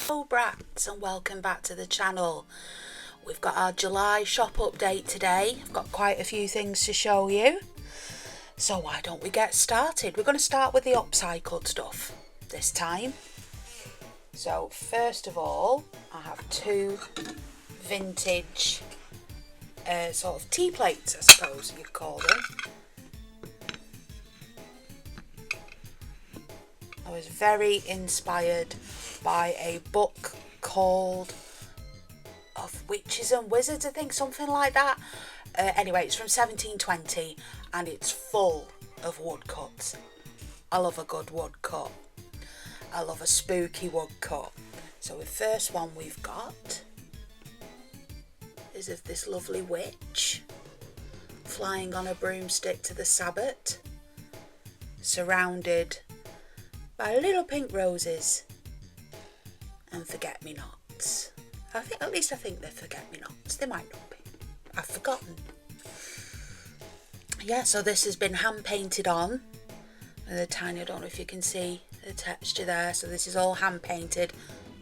Hello brats and welcome back to the channel. We've got our July shop update today. I've got quite a few things to show you. So why don't we get started? We're going to start with the upcycled stuff this time. So first of all, I have two vintage sort of tea plates, I suppose you'd call them. I was very inspired by a book called Of Witches and Wizards, I think, something like that. Anyway, it's from 1720 and it's full of woodcuts. I love a good woodcut. I love a spooky woodcut. So the first one we've got is of this lovely witch flying on a broomstick to the Sabbath, surrounded by little pink roses and forget-me-nots. I think they're forget-me-nots. They might not be. I've forgotten. Yeah, so this has been hand painted on. And the tiny, I don't know if you can see the texture there. So this is all hand painted,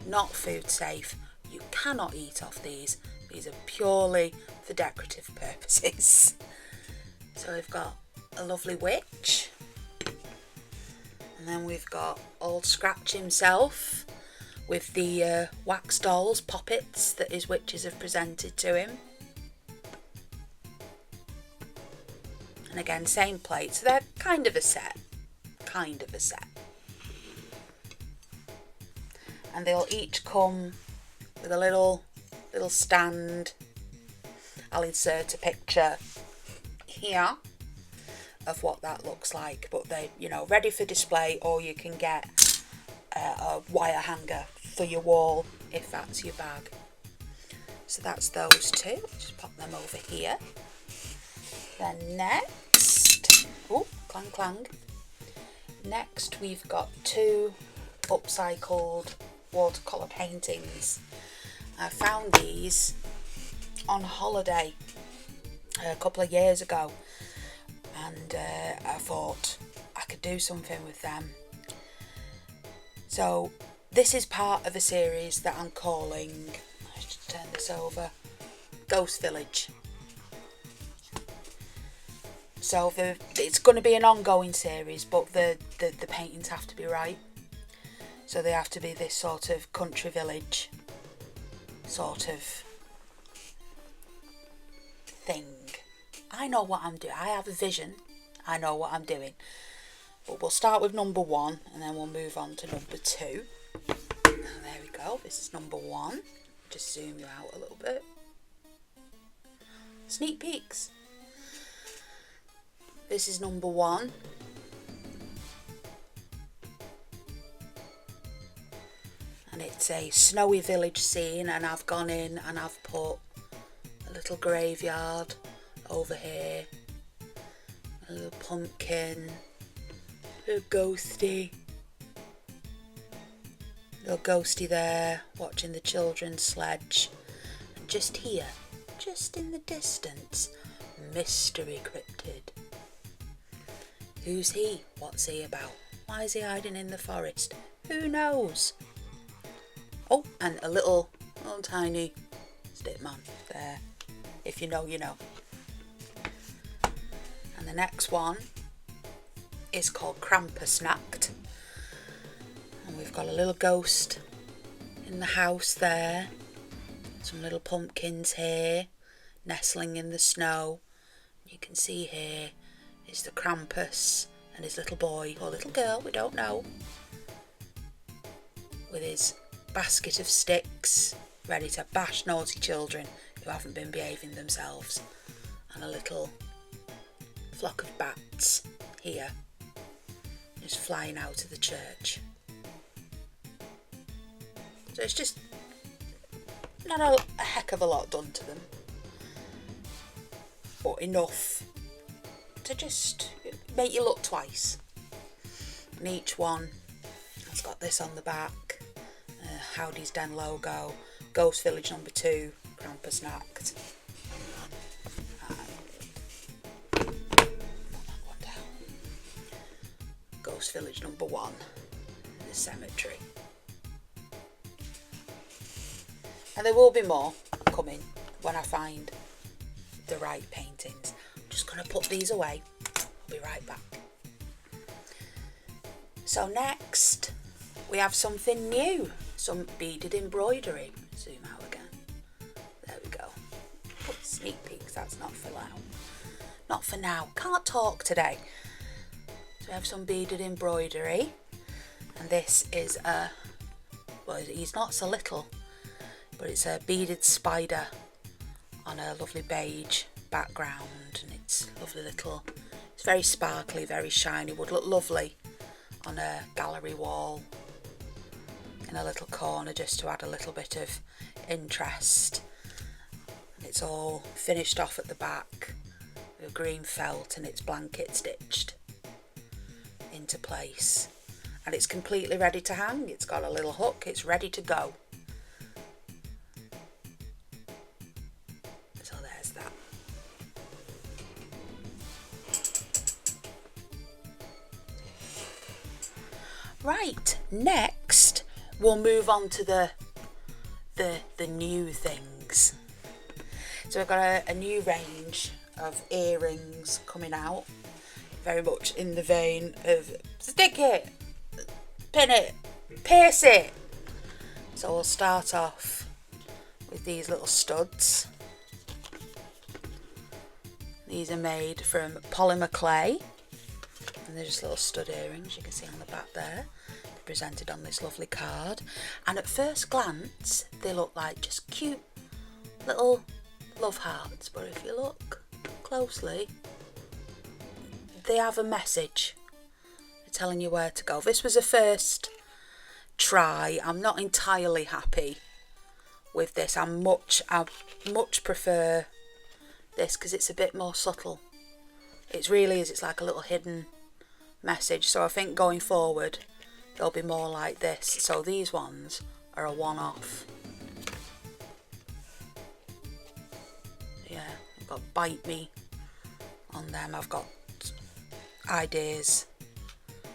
not food safe. You cannot eat off these. These are purely for decorative purposes. So we've got a lovely witch. And then we've got old Scratch himself with the wax dolls, poppets that his witches have presented to him. And again, same plate, so they're kind of a set. And they'll each come with a little stand. I'll insert a picture here of what that looks like, but they, ready for display, or you can get a wire hanger for your wall if that's your bag. So that's those two. Just pop them over here. Then next, oh, clang clang. Next we've got two upcycled watercolour paintings. I found these on holiday a couple of years ago, and I thought I could do something with them. So this is part of a series that I'm calling, I should turn this over, Ghost Village. So it's going to be an ongoing series, but the paintings have to be right. So they have to be this sort of country village sort of thing. I know what I'm doing. I have a vision. I know what I'm doing. But we'll start with number one and then we'll move on to number two. Now, there we go. This is number one. Just zoom you out a little bit. Sneak peeks. This is number one. And it's a snowy village scene, and I've gone in and I've put a little graveyard over here, a little pumpkin, a little ghosty there watching the children's sledge, and just here, just in the distance, mystery cryptid. Who's he? What's he about? Why is he hiding in the forest? Who knows? Oh, and a little tiny stick man there. If you know, you know. And the next one is called Krampusnacht. And we've got a little ghost in the house there. Some little pumpkins here, nestling in the snow. You can see here is the Krampus and his little boy or little girl, we don't know, with his basket of sticks, ready to bash naughty children who haven't been behaving themselves, and a little flock of bats here just flying out of the church. So it's just not a heck of a lot done to them, but enough to just make you look twice. And each one has got this on the back, Howdy's Den logo, Ghost Village number 2, Krampusnacht. Put that one down. Ghost Village number 1, the cemetery. And there will be more coming when I find the right paintings. I'm just going to put these away. I'll be right back. So next we have something new, some beaded embroidery. Zoom out again. There we go. Put sneak peeks, that's not for now. Not for now. Can't talk today. So we have some beaded embroidery. And this is a, well, he's not so little, but it's a beaded spider on a lovely beige background, and it's lovely little, it's very sparkly, very shiny, would look lovely on a gallery wall in a little corner just to add a little bit of interest. It's all finished off at the back with green felt, and it's blanket stitched into place, and it's completely ready to hang. It's got a little hook, it's ready to go. So there's that. Right, next we'll move on to the new things. So we've got a new range of earrings coming out, very much in the vein of stick it, pin it, pierce it. So we'll start off with these little studs. These are made from polymer clay, and they're just little stud earrings, you can see on the back there. They're presented on this lovely card, and at first glance they look like just cute little love hearts, but if you look closely, they have a message. They're telling you where to go. This was a first try. I'm not entirely happy with this. I much prefer this because it's a bit more subtle. It really is. It's like a little hidden message. So I think going forward they'll be more like this. So these ones are a one-off. Yeah, I've got Bite Me on them. I've got ideas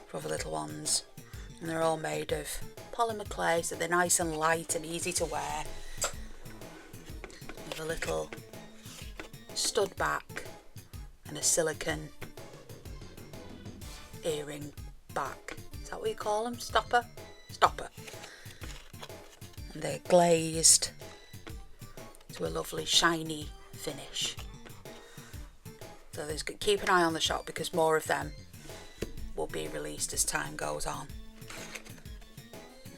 for other little ones, and they're all made of polymer clay, so they're nice and light and easy to wear, with a little stud back and a silicone earring back. Is that what you call them? Stopper? And they're glazed to a lovely shiny finish. So keep an eye on the shop because more of them will be released as time goes on.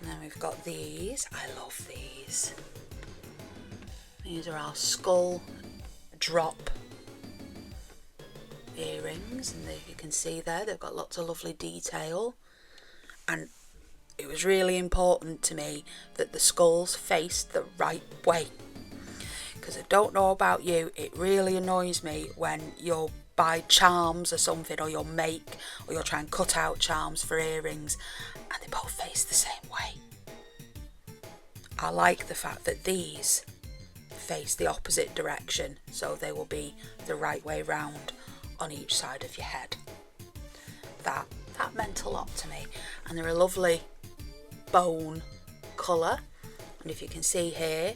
And then we've got these. I love these. These are our skull drop earrings, and you can see there they've got lots of lovely detail, and it was really important to me that the skulls faced the right way, because I don't know about you, it really annoys me when you'll buy charms or something, or you'll try and cut out charms for earrings and they both face the same way. I like the fact that these face the opposite direction, so they will be the right way round on each side of your head. That meant a lot to me, and they're a lovely bone colour, and if you can see here,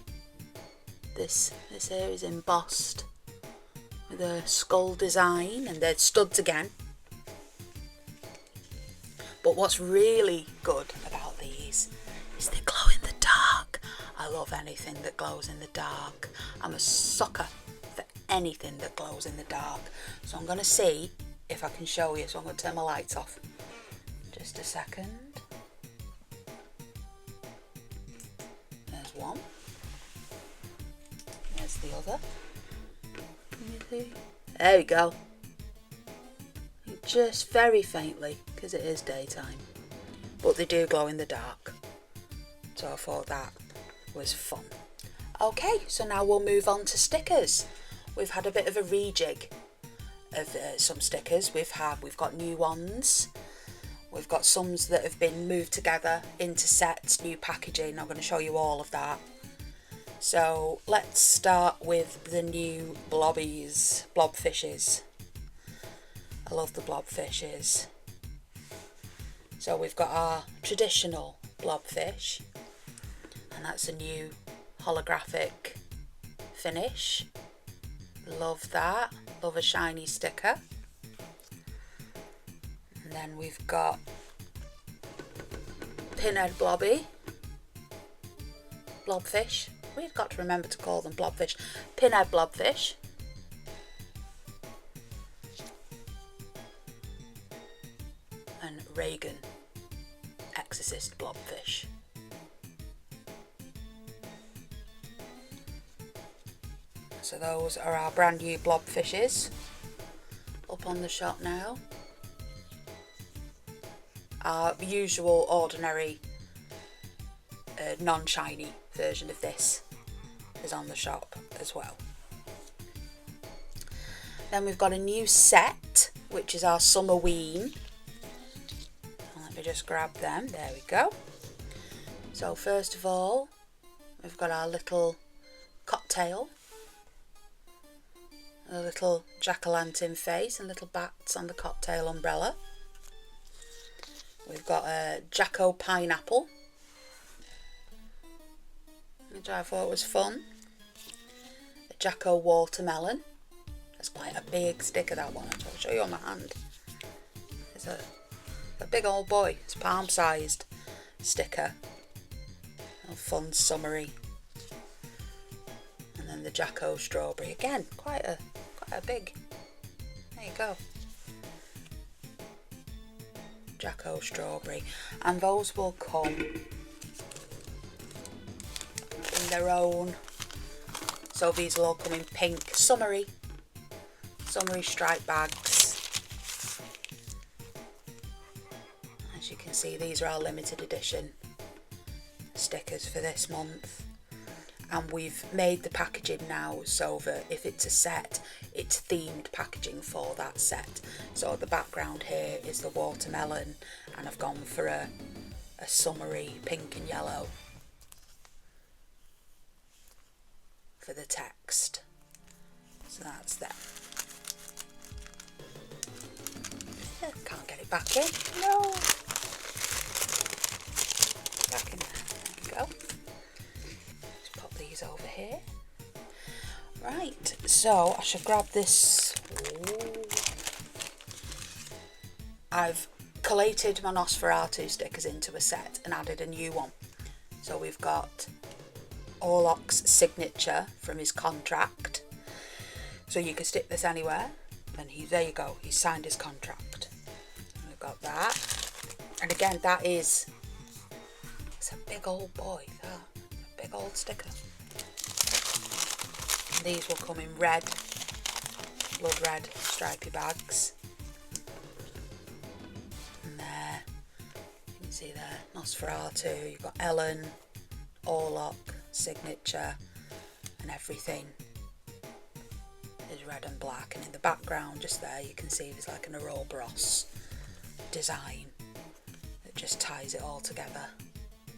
this here is embossed with a skull design, and they're studs again. But what's really good about these is they glow in the dark. I love anything that glows in the dark. I'm a sucker for anything that glows in the dark. So I'm going to see if I can show you. So I'm going to turn my lights off. Just a second. There's one. There's the other. There we go. Just very faintly, because it is daytime. But they do glow in the dark. So I thought that was fun. Okay, so now we'll move on to stickers. We've had a bit of a rejig of some stickers. We've got new ones. We've got some that have been moved together into sets, new packaging. I'm going to show you all of that. So let's start with the new blobfishes. I love the blobfishes. So we've got our traditional blobfish, and that's a new holographic finish. Love that. Love a shiny sticker. And then we've got Pinhead Blobfish. We've got to remember to call them blobfish. Pinhead Blobfish. And Reagan Exorcist Blobfish. So those are our brand new blobfishes up on the shop now. Our usual ordinary non-shiny version of this is on the shop as well. Then we've got a new set, which is our Summerween. Let me just grab them. There we go. So first of all, we've got our little cocktail. A little jack-o'-lantern face and little bats on the cocktail umbrella. We've got a Jacko pineapple, which I thought was fun. A Jacko watermelon. That's quite a big sticker, that one. I'll show you on my hand. It's a big old boy. It's palm-sized sticker. A fun summery. And then the Jacko strawberry. Again, quite a big. There you go. Jacko strawberry. And those will come in their own. So these will all come in pink summery stripe bags. As you can see, these are our limited edition stickers for this month. And we've made the packaging now so that if it's a set, it's themed packaging for that set. So the background here is the watermelon, and I've gone for a summery pink and yellow for the text. So that's them. Can't get it back in. No. Back in there. There we go. These over here. Right, so I should grab this. Ooh. I've collated my Nosferatu stickers into a set and added a new one. So we've got Orlok's signature from his contract. So you can stick this anywhere. And there you go, he signed his contract. And we've got that. And again, it's a big old boy, that. A big old sticker. These will come in red, blood red stripy bags. And there, you can see there, Nosferatu, you've got Ellen, Orlok, signature, and everything is red and black. And in the background, just there, you can see there's like an Ouroboros design that just ties it all together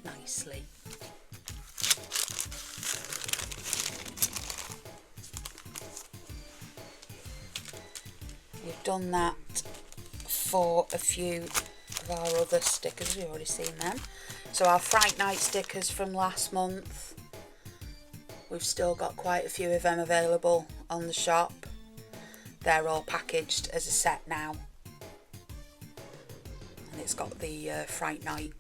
nicely. We've done that for a few of our other stickers. We've already seen them. So our Fright Night stickers from last month, we've still got quite a few of them available on the shop. They're all packaged as a set now. And it's got the Fright Night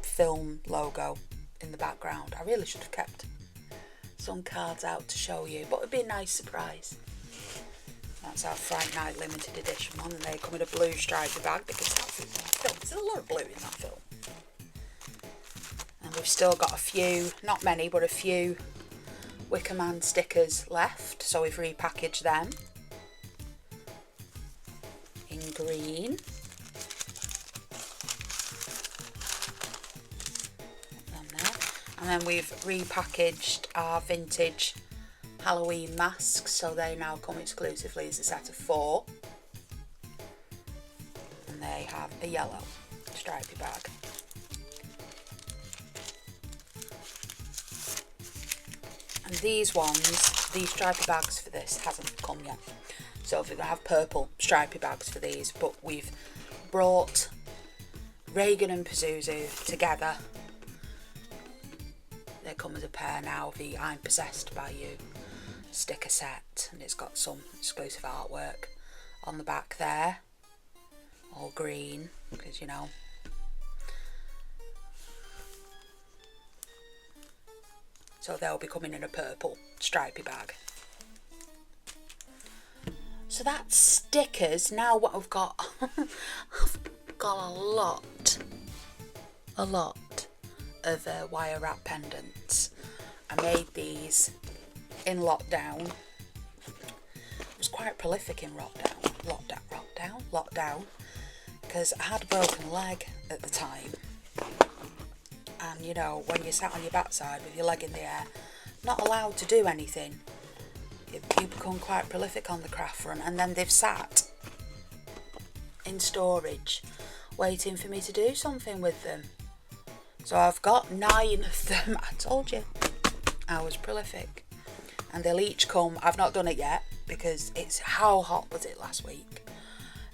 film logo in the background. I really should have kept some cards out to show you, but it'd be a nice surprise. That's our Fright Night limited edition one, and they come in a blue stripy bag because that's in that film. There's a lot of blue in that film. And we've still got a few, not many, but a few Wicker Man stickers left, so we've repackaged them in green. And then we've repackaged our vintage Halloween masks, so they now come exclusively as a set of 4. And they have a yellow stripy bag. And these ones, these stripy bags for this hasn't come yet. So we're going to have purple stripy bags for these, but we've brought Reagan and Pazuzu together come as a pair now, the I'm Possessed by You sticker set, and it's got some exclusive artwork on the back there, all green, because you know. So they'll be coming in a purple stripy bag. So that's stickers. Now what I've got, I've got a lot of wire wrap pendants. I made these in lockdown. I was quite prolific in lockdown, because I had a broken leg at the time. And you know, when you're sat on your backside with your leg in the air, not allowed to do anything, you become quite prolific on the craft front. And then they've sat in storage waiting for me to do something with them. So I've got 9 of them. I told you I was prolific. And they'll each come, I've not done it yet because it's, how hot was it last week?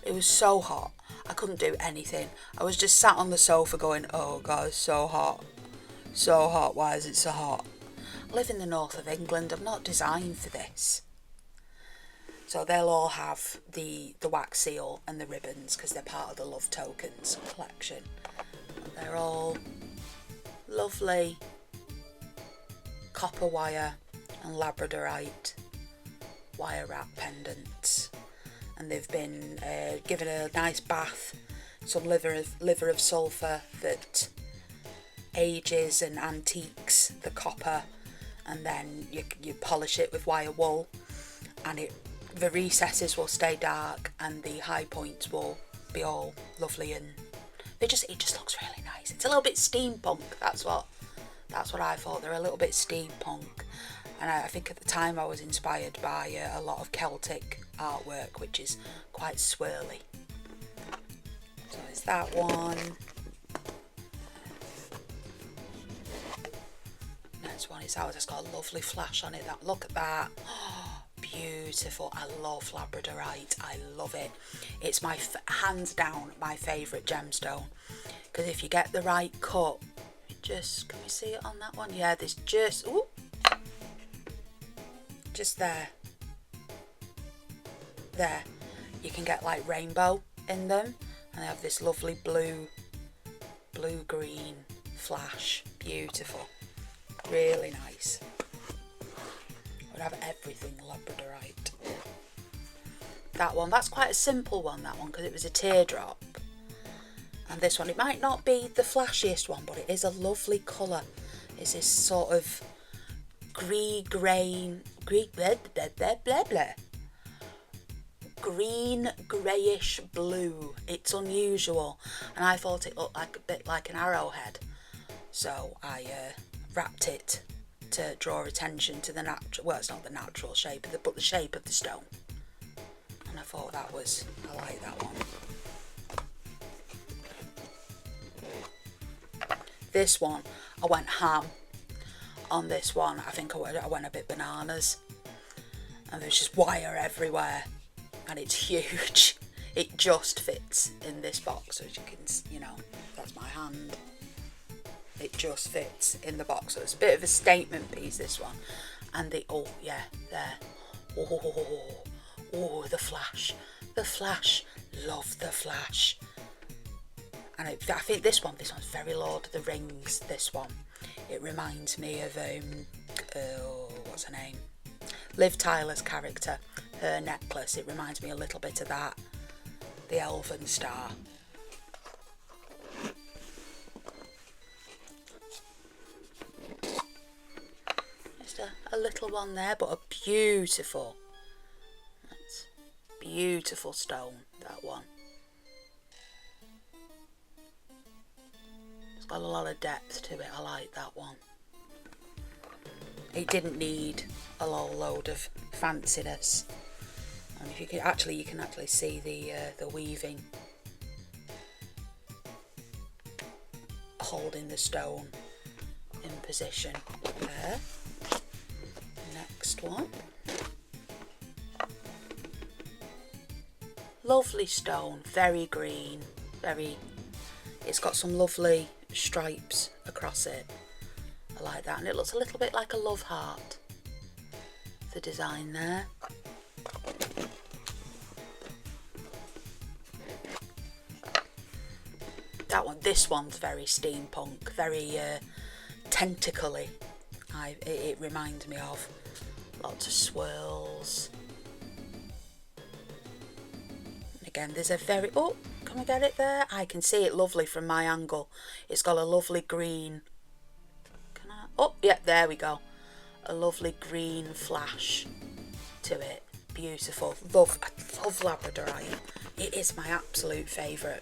It was so hot, I couldn't do anything. I was just sat on the sofa going, oh God, it's so hot, why is it so hot? I live in the north of England, I'm not designed for this. So they'll all have the wax seal and the ribbons because they're part of the Love Tokens collection. They're all lovely copper wire and labradorite wire wrap pendants, and they've been given a nice bath, some liver of sulphur that ages and antiques the copper, and then you polish it with wire wool, and the recesses will stay dark and the high points will be all lovely, and it just looks really nice. It's a little bit steampunk. That's what I thought. They're a little bit steampunk. And I think at the time I was inspired by a lot of Celtic artwork, which is quite swirly. So it's that one. Next one is that one. It's got a lovely flash on it. Look at that. Oh, beautiful. I love labradorite. I love it. It's my hands down my favourite gemstone. Because if you get the right cut, can we see it on that one? Yeah, there's just, ooh. Just there, you can get like rainbow in them, and they have this lovely blue-green flash. Beautiful, really nice. I would have everything labradorite. That one, that's quite a simple one, that one, because it was a teardrop. And this one, it might not be the flashiest one, but it is a lovely colour. It's this sort of green greyish blue. It's unusual, and I thought it looked like a bit like an arrowhead, so I wrapped it to draw attention to the natural, well, it's not the natural shape, but the shape of the stone, and I thought I like that one. This one, I went ham on this one. I think I went a bit bananas, and there's just wire everywhere, and it's huge. It just fits in this box, as you can, you know, that's my hand. It just fits in the box, so it's a bit of a statement piece, this one. And oh yeah, there. Oh, the flash, love the flash. And I think this one's very Lord of the Rings, this one. It reminds me of, what's her name? Liv Tyler's character, her necklace. It reminds me a little bit of that. The Elven Star. Just a little one there, but a beautiful. That's beautiful stone, that one. It's got a lot of depth to it. I like that one. It didn't need a whole load of fanciness. And if you can actually see the weaving holding the stone in position there. Next one. Lovely stone, very green, it's got some lovely stripes across it. I like that, and it looks a little bit like a love heart, the design there. This one's very steampunk, very tentacly. It reminds me of. Lots of swirls. Again, there's a very... Oh, can we get it there? I can see it lovely from my angle. It's got a lovely green... Can I... Oh, yeah, there we go. A lovely green flash to it. Beautiful. I love Labradorite. It is my absolute favourite.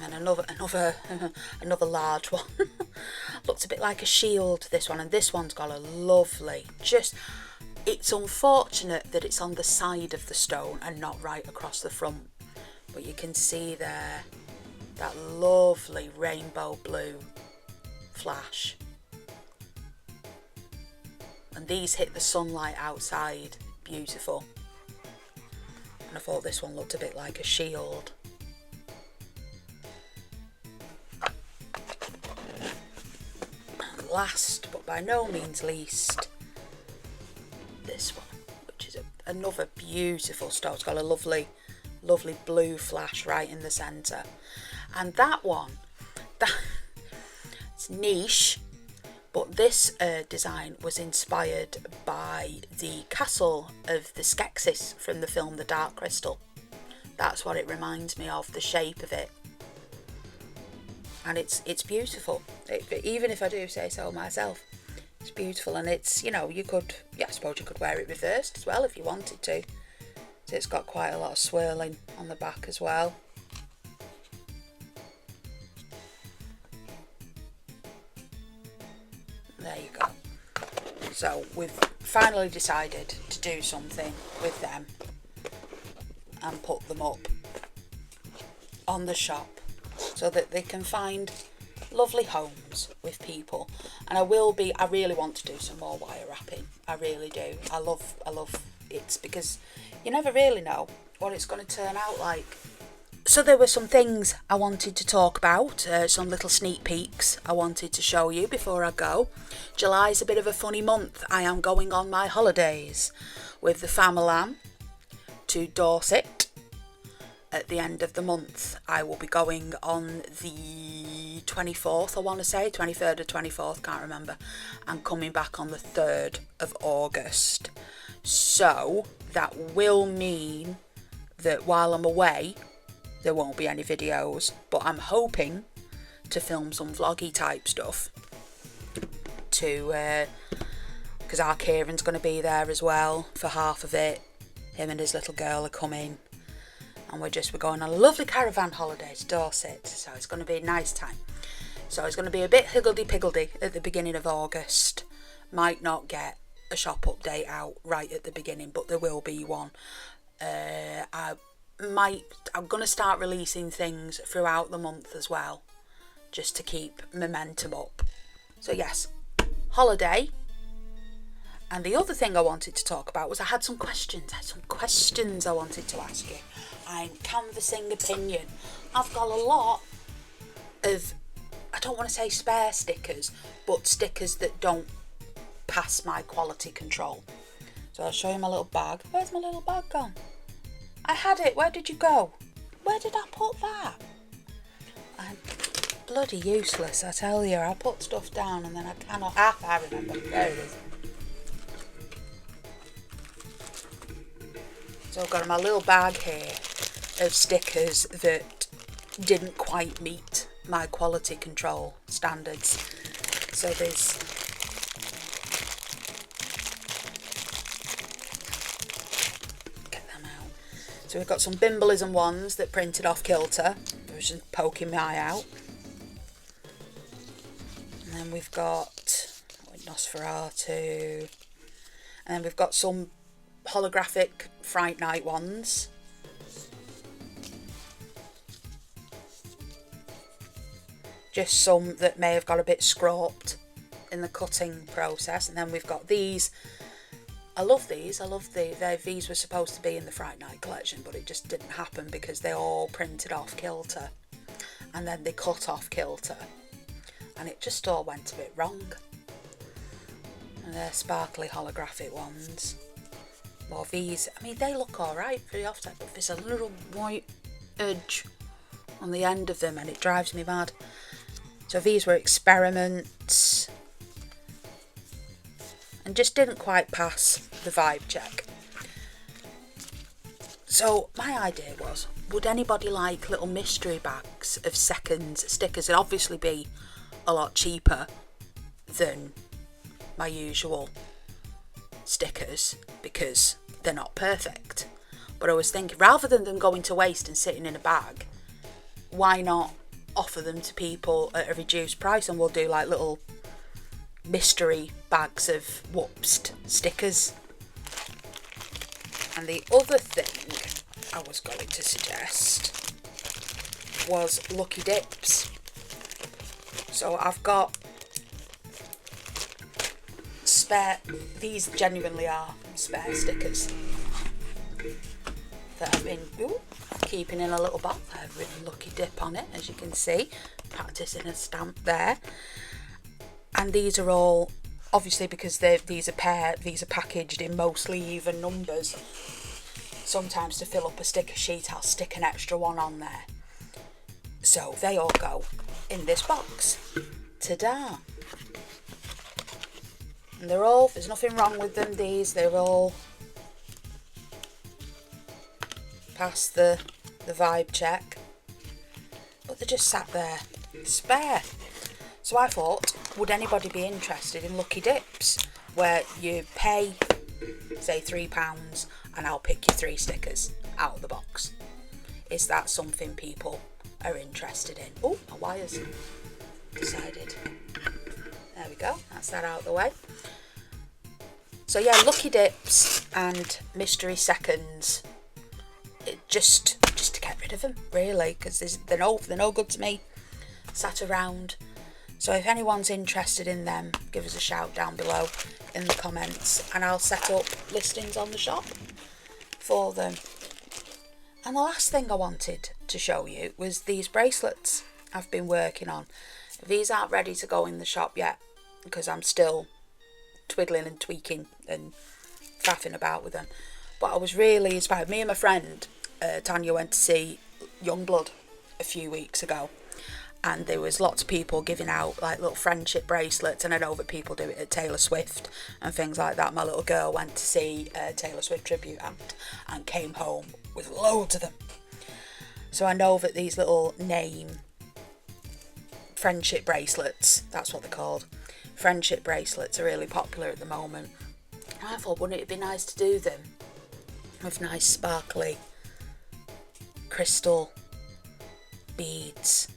And another large one. Looks a bit like a shield, this one, and this one's got a lovely, it's unfortunate that it's on the side of the stone and not right across the front, but you can see there that lovely rainbow blue flash, and these hit the sunlight outside, beautiful. And I thought this one looked a bit like a shield. Last but by no means least, this one, which is another beautiful stone. It's got a lovely blue flash right in the centre, and that one, it's niche, but this design was inspired by the castle of the Skeksis from the film The Dark Crystal. That's what it reminds me of, the shape of it. And it's beautiful. Even if I do say so myself, it's beautiful. And it's, you know, I suppose you could wear it reversed as well if you wanted to. So it's got quite a lot of swirling on the back as well. There you go. So we've finally decided to do something with them and put them up on the shop, so that they can find lovely homes with people. And I really want to do some more wire wrapping. I really do. I love it, because you never really know what it's going to turn out like. So there were some things I wanted to talk about, some little sneak peeks I wanted to show you before I go. July's a bit of a funny month. I am going on my holidays with the family to Dorset. At the end of the month, I will be going on the 24th, I want to say, 23rd or 24th, can't remember, and coming back on the 3rd of August. So that will mean that while I'm away, there won't be any videos, but I'm hoping to film some vloggy type stuff because our Kieran's going to be there as well for half of it. Him and his little girl are coming. And we're going on a lovely caravan holiday to Dorset, so it's going to be a nice time. So it's going to be a bit higgledy-piggledy at the beginning of August. Might not get a shop update out right at the beginning, but there will be one. I'm going to start releasing things throughout the month as well, just to keep momentum up. So yes, holiday. And the other thing I wanted to talk about was I had some questions. I wanted to ask you. I'm canvassing opinion. I've got a lot of, I don't want to say spare stickers, but stickers that don't pass my quality control. So I'll show you my little bag. Where's my little bag gone? I had it. Where did you go? Where did I put that? I'm bloody useless, I tell you. I put stuff down and then I cannot. I remember. There it is. So I've got my little bag here of stickers that didn't quite meet my quality control standards. So there's get them out. So we've got some Bimbalism ones that printed off kilter. I was just poking my eye out. And then we've got Nosferatu. And then we've got some holographic Fright Night ones. Just some that may have got a bit scropped in the cutting process. And then we've got these. I love these. These were supposed to be in the Fright Night collection, but it just didn't happen because they all printed off kilter. And then they cut off kilter. and it just all went a bit wrong. And they're sparkly holographic ones. More these, I mean, they look alright for the offset, but there's a little white edge on the end of them and it drives me mad. So these were experiments and just didn't quite pass the vibe check. So my idea was, would anybody like little mystery bags of seconds stickers? It'd obviously be a lot cheaper than my usual stickers because they're not perfect. But I was thinking, rather than them going to waste and sitting in a bag, why not offer them to people at a reduced price, and we'll do like little mystery bags of whoopsed stickers. And the other thing I was going to suggest was Lucky Dips. So I've got spare, these genuinely are spare stickers that I've been keeping in a little box. I've written Lucky Dip on it, as you can see, practicing a stamp there. And these are all, obviously because these are packaged in mostly even numbers. Sometimes to fill up a sticker sheet, I'll stick an extra one on there. So they all go in this box. Ta-da! And they're all, there's nothing wrong with them, they're all past the vibe check. But they're just sat there, spare. So I thought, would anybody be interested in Lucky Dips, where you pay, say £3, and I'll pick you 3 stickers out of the box? Is that something people are interested in? Oh, my wires decided. There we go, that's that out of the way. So yeah, Lucky Dips and Mystery Seconds, just to get rid of them, really, because they're no good to me, sat around. So if anyone's interested in them, give us a shout down below in the comments, and I'll set up listings on the shop for them. And the last thing I wanted to show you was these bracelets I've been working on. These aren't ready to go in the shop yet because I'm still twiddling and tweaking and faffing about with them. But I was really inspired. Me and my friend Tanya went to see Youngblood a few weeks ago, and there was lots of people giving out like little friendship bracelets, and I know that people do it at Taylor Swift and things like that. My little girl went to see a Taylor Swift tribute act and came home with loads of them. So I know that these little name friendship bracelets, that's what they're called, friendship bracelets, are really popular at the moment. And I thought, wouldn't it be nice to do them with nice sparkly crystal beads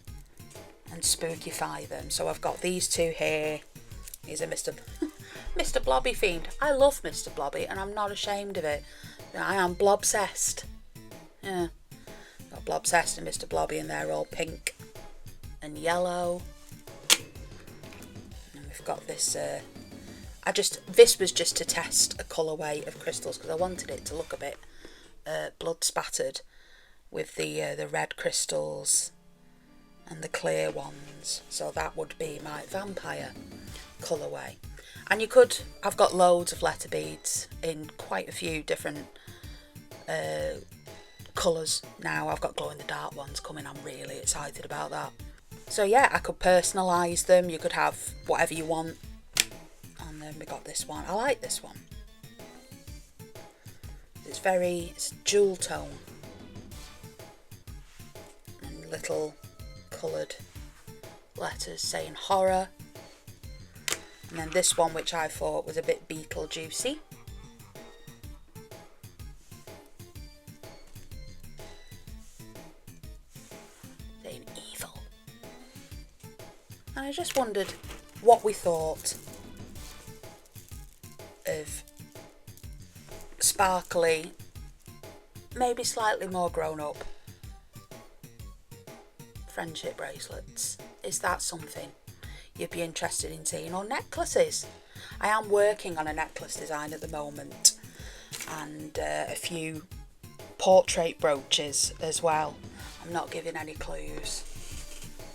and spookify them? So I've got these 2 here. These are Mr. Blobby themed. I love Mr. Blobby and I'm not ashamed of it. I am blobsessed. Yeah, got blobsessed and Mr. Blobby, and they're all pink and yellow. And we've got this this was just to test a colourway of crystals because I wanted it to look a bit blood spattered with the red crystals and the clear ones. So that would be my vampire colourway. And you could, I've got loads of letter beads in quite a few different colours now. I've got glow in the dark ones coming, I'm really excited about that. So yeah, I could personalise them, you could have whatever you want. And then we got this one, I like this one. It's jewel tone. And little coloured letters saying horror. And then this one, which I thought was a bit Beetlejuicy. Saying evil. And I just wondered what we thought of sparkly, maybe slightly more grown up friendship bracelets. Is that something you'd be interested in seeing? Or necklaces? I am working on a necklace design at the moment, and a few portrait brooches as well. I'm not giving any clues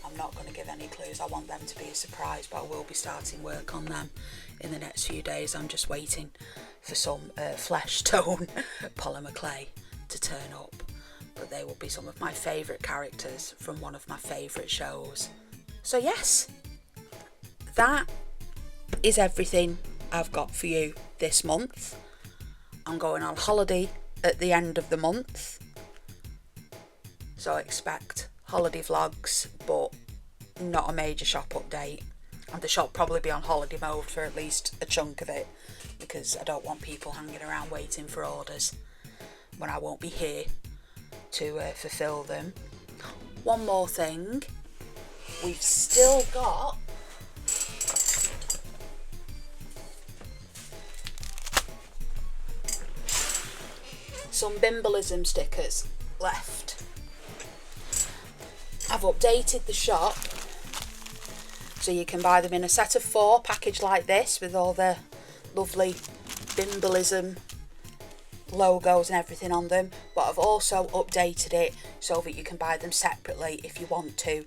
on I'm not going to give any clues. I want them to be a surprise, but I will be starting work on them in the next few days. I'm just waiting for some flesh tone polymer clay to turn up, but they will be some of my favourite characters from one of my favourite shows. So yes, that is everything I've got for you this month. I'm going on holiday at the end of the month, so expect holiday vlogs, but not a major shop update. And the shop probably be on holiday mode for at least a chunk of it, because I don't want people hanging around waiting for orders when I won't be here to fulfill them. One more thing, we've still got some Bimbalism stickers left. I've updated the shop so you can buy them in a set of 4 packaged like this with all the lovely Bimbalism logos and everything on them, but I've also updated it so that you can buy them separately if you want to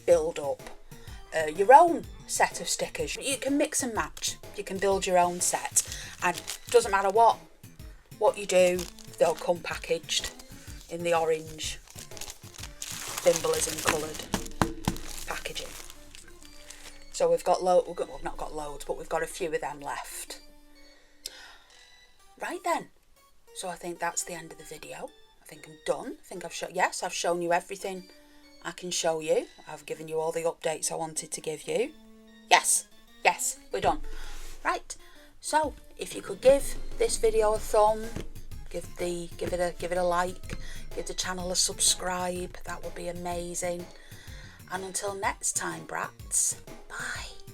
build up your own set of stickers. You can mix and match, you can build your own set, and it doesn't matter what you do, they'll come packaged in the orange Bimbalism coloured packaging. So we've got we've not got loads, but we've got a few of them left. Right then, so I think that's the end of the video. I think I'm done. I think I've shown you everything I can show you. I've given you all the updates I wanted to give you. Yes, we're done. Right, so if you could give this video a thumb, give it a like, give the channel a subscribe, that would be amazing. And until next time, brats, bye.